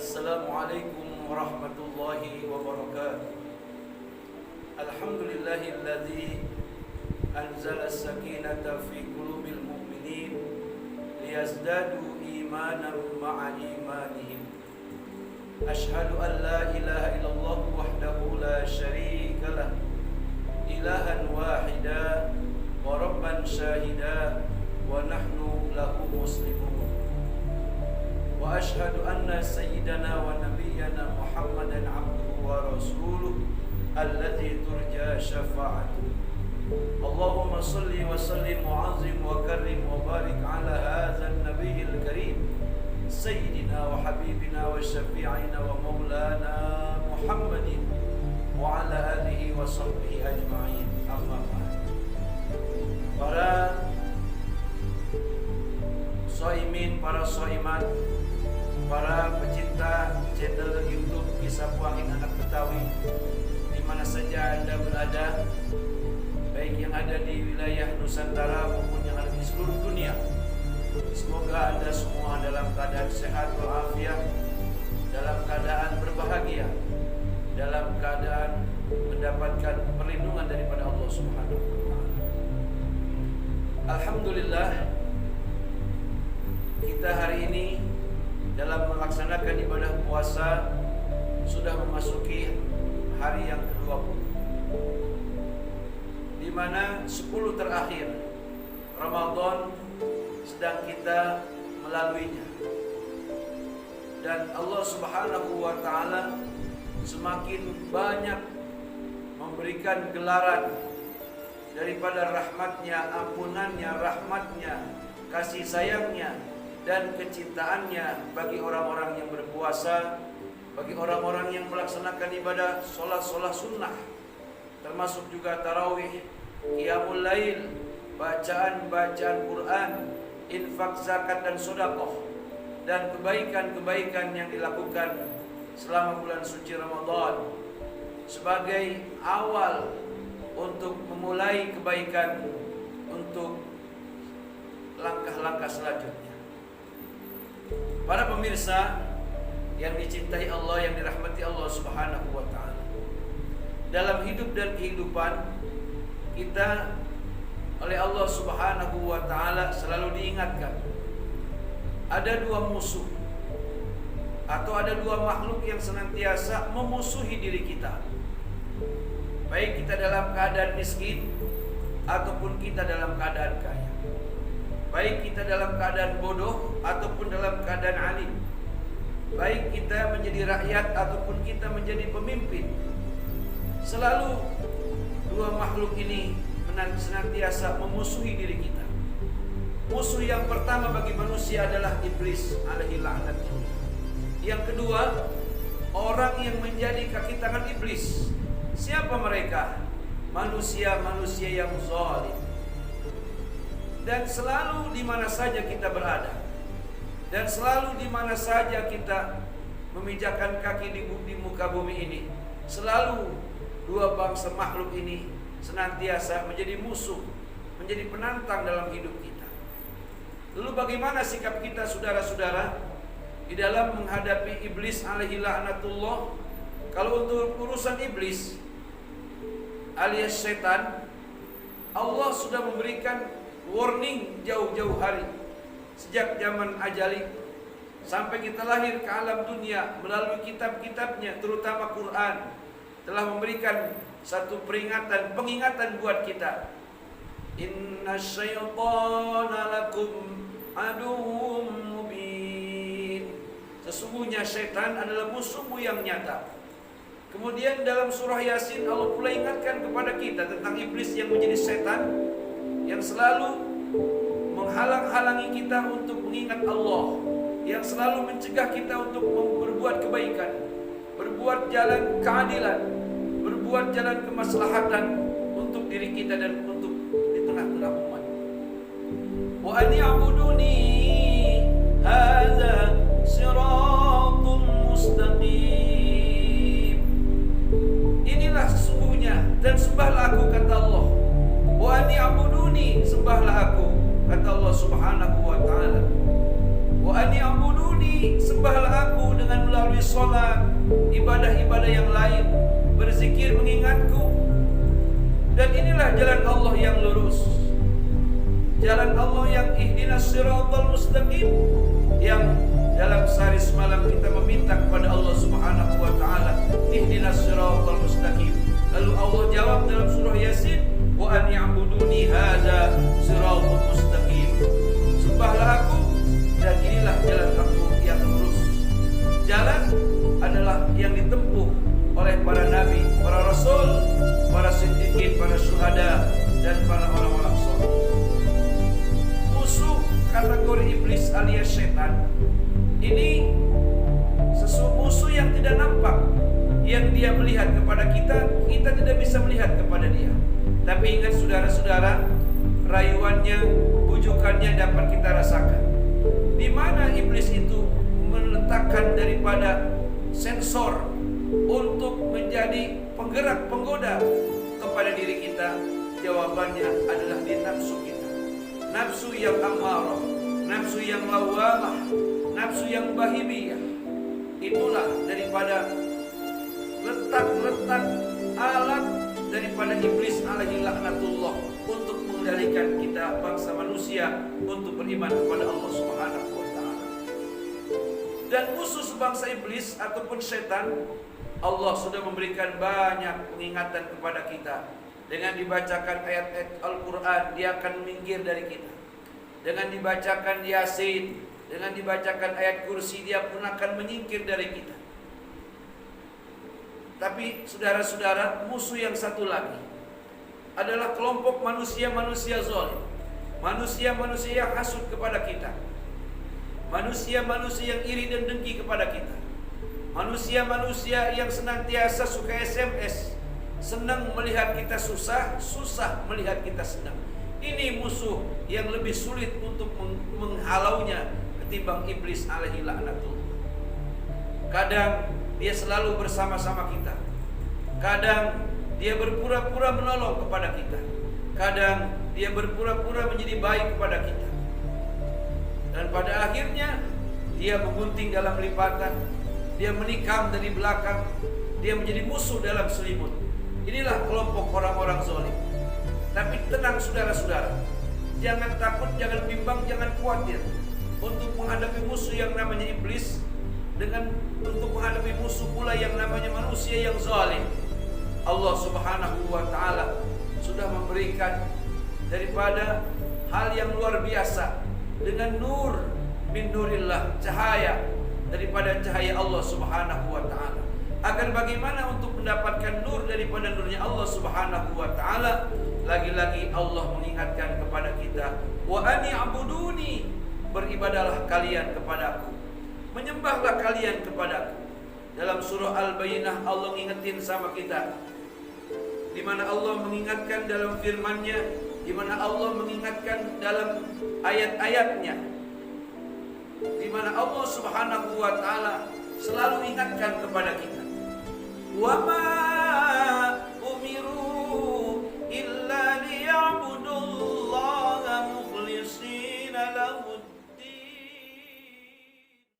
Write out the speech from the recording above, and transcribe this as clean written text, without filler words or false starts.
Assalamualaikum warahmatullahi wabarakatuh. Alhamdulillahilladzi anzala as-sakinata fi qulubil mu'minin liyazdadu imanan ma'a imanihim. Ashhadu an la ilaha illallah wahdahu la syarika lah, ilahan wahida wa rabban syahida wa nahnu lahu muslimun. Wa ashhadu anna sayyidana wa nabiyyana Muhammadan abduhu wa rasuluh alladzi turja syafa'atuh. Allahumma salli wa sallim wa azim wa karim wa barik ala hadzal nabiyil karim sayyidina wa habibina wa syafi'ina wa maulana Muhammadin wa ala alihi wa sahbihi ajma'in. Amma ba'd. Para shaimin, para shaimat, para pecinta channel YouTube Kisah Puangin Anak Betawi, di mana saja Anda berada, baik yang ada di wilayah Nusantara maupun yang ada di seluruh dunia. Semoga Anda semua dalam keadaan sehat walafiat, dalam keadaan berbahagia, dalam keadaan mendapatkan perlindungan daripada Allah Subhanahu wa taala. Alhamdulillah, kita hari ini dalam melaksanakan ibadah puasa sudah memasuki hari yang ke-20, di mana 10 terakhir Ramadan sedang kita melaluinya, dan Allah Subhanahu wa taala semakin banyak memberikan gelaran daripada rahmatnya, ampunannya, rahmatnya, kasih sayangnya dan kecintaannya bagi orang-orang yang berpuasa, bagi orang-orang yang melaksanakan ibadah solat sunnah, termasuk juga tarawih, qiyamul lail, bacaan Quran, infak, zakat dan sedekah, dan kebaikan-kebaikan yang dilakukan selama bulan suci Ramadan sebagai awal untuk memulai kebaikan untuk langkah-langkah selanjutnya. Para pemirsa yang dicintai Allah, yang dirahmati Allah Subhanahu wa taala, dalam hidup dan kehidupan kita oleh Allah Subhanahu wa taala selalu diingatkan ada dua musuh atau ada dua makhluk yang senantiasa memusuhi diri kita, baik kita dalam keadaan miskin ataupun kita dalam keadaan kaya, baik kita dalam keadaan bodoh ataupun dalam keadaan alim, baik kita menjadi rakyat ataupun kita menjadi pemimpin. Selalu dua makhluk ini senantiasa memusuhi diri kita. Musuh yang pertama bagi manusia adalah iblis alaihi laknatullah. Yang kedua, orang yang menjadi kaki tangan iblis. Siapa mereka? Manusia-manusia yang zalim. Dan selalu di mana saja kita berada, dan selalu di mana saja kita memijakkan kaki di muka bumi ini, selalu dua bangsa makhluk ini senantiasa menjadi musuh, menjadi penantang dalam hidup kita. Lalu bagaimana sikap kita, saudara-saudara, di dalam menghadapi iblis alaihi laknatullah? Kalau untuk urusan iblis alias setan, Allah sudah memberikan warning jauh-jauh hari, sejak zaman ajali sampai kita lahir ke alam dunia melalui kitab-kitabnya, terutama Quran, telah memberikan satu peringatan, pengingatan buat kita. Inna syaitana lakum aduwwum mubin. Sesungguhnya syaitan adalah musuhmu yang nyata. Kemudian dalam surah Yasin Allah pula ingatkan kepada kita tentang iblis yang menjadi setan, yang selalu menghalang-halangi kita untuk mengingat Allah, yang selalu mencegah kita untuk berbuat kebaikan, berbuat jalan keadilan, berbuat jalan kemaslahatan untuk diri kita dan untuk di tengah-tengah umat. Wa an ya'buduni hadza siratum mustaqim. Inilah sesungguhnya, dan sembahlah aku, kata Allah. Wa an ya'buduni, sembahlah aku, kata Allah Subhanahu wa taala. Wa Wa an ya'buduni, sembahlah aku dengan melalui sholat, ibadah-ibadah yang lain, berzikir mengingatku. Dan inilah jalan Allah yang lurus, jalan Allah yang ihdinas siratal mustaqim, yang dalam sehari semalam kita meminta kepada Allah Subhanahu wa taala, ihdinas siratal mustaqim. Lalu Allah jawab dalam surah Yasin, wa an ya'buduni hadza siratal mustaqim. Sembahlah aku dan inilah jalan aku yang lurus. Jalan adalah yang ditempuh oleh para nabi, para rasul, para siddiqin, para syuhada, dan para orang-orang saleh. Musuh kategori iblis alias setan ini musuh yang tidak nampak, yang dia melihat kepada kita, kita tidak bisa melihat kepada dia. Tapi ingat saudara-saudara, rayuannya, bujukannya dapat kita rasakan. Di mana iblis itu meletakkan daripada sensor untuk menjadi penggerak, penggoda kepada diri kita? Jawabannya adalah di nafsu kita. Nafsu yang amarah, nafsu yang lawamah, nafsu yang bahimiyah. Itulah daripada letak-letak alat daripada iblis alaihi laknatullah untuk mengendalikan kita bangsa manusia untuk beriman kepada Allah Subhanahu wa taala. Dan musuh sebangsa iblis ataupun setan, Allah sudah memberikan banyak pengingatan kepada kita. Dengan dibacakan ayat-ayat Al-Quran, dia akan minggir dari kita. Dengan dibacakan Yasin, dengan dibacakan ayat kursi, dia pun akan menyingkir dari kita. Tapi saudara-saudara, musuh yang satu lagi adalah kelompok manusia-manusia zalim, manusia-manusia yang hasut kepada kita, manusia-manusia yang iri dan dengki kepada kita, manusia-manusia yang senantiasa suka SMS, senang melihat kita susah, susah melihat kita senang. Ini musuh yang lebih sulit untuk menghalaunya ketimbang iblis alaihi laknatullah. Kadang dia selalu bersama-sama kita, kadang dia berpura-pura menolong kepada kita, kadang dia berpura-pura menjadi baik kepada kita, dan pada akhirnya dia menggunting dalam lipatan, dia menikam dari belakang, dia menjadi musuh dalam selimut. Inilah kelompok orang-orang zalim. Tapi tenang saudara-saudara, jangan takut, jangan bimbang, jangan khawatir untuk menghadapi musuh yang namanya iblis, dengan untuk menghadapi musuh pula yang namanya manusia yang zalim. Allah Subhanahu wa taala sudah memberikan daripada hal yang luar biasa dengan nur min nurillah, cahaya daripada cahaya Allah Subhanahu wa taala. Agar bagaimana untuk mendapatkan nur daripada nurnya Allah Subhanahu wa taala, lagi-lagi Allah mengingatkan kepada kita, wa an ya'buduni, beribadahlah kalian kepadaku, menyembahlah kalian kepadaku. Dalam surah Al-Bayyinah Allah mengingatkan sama kita, di mana Allah mengingatkan dalam firman-Nya, di mana Allah mengingatkan dalam ayat-ayatnya, di mana Allah Subhanahu wa taala selalu ingatkan kepada kita, wa ma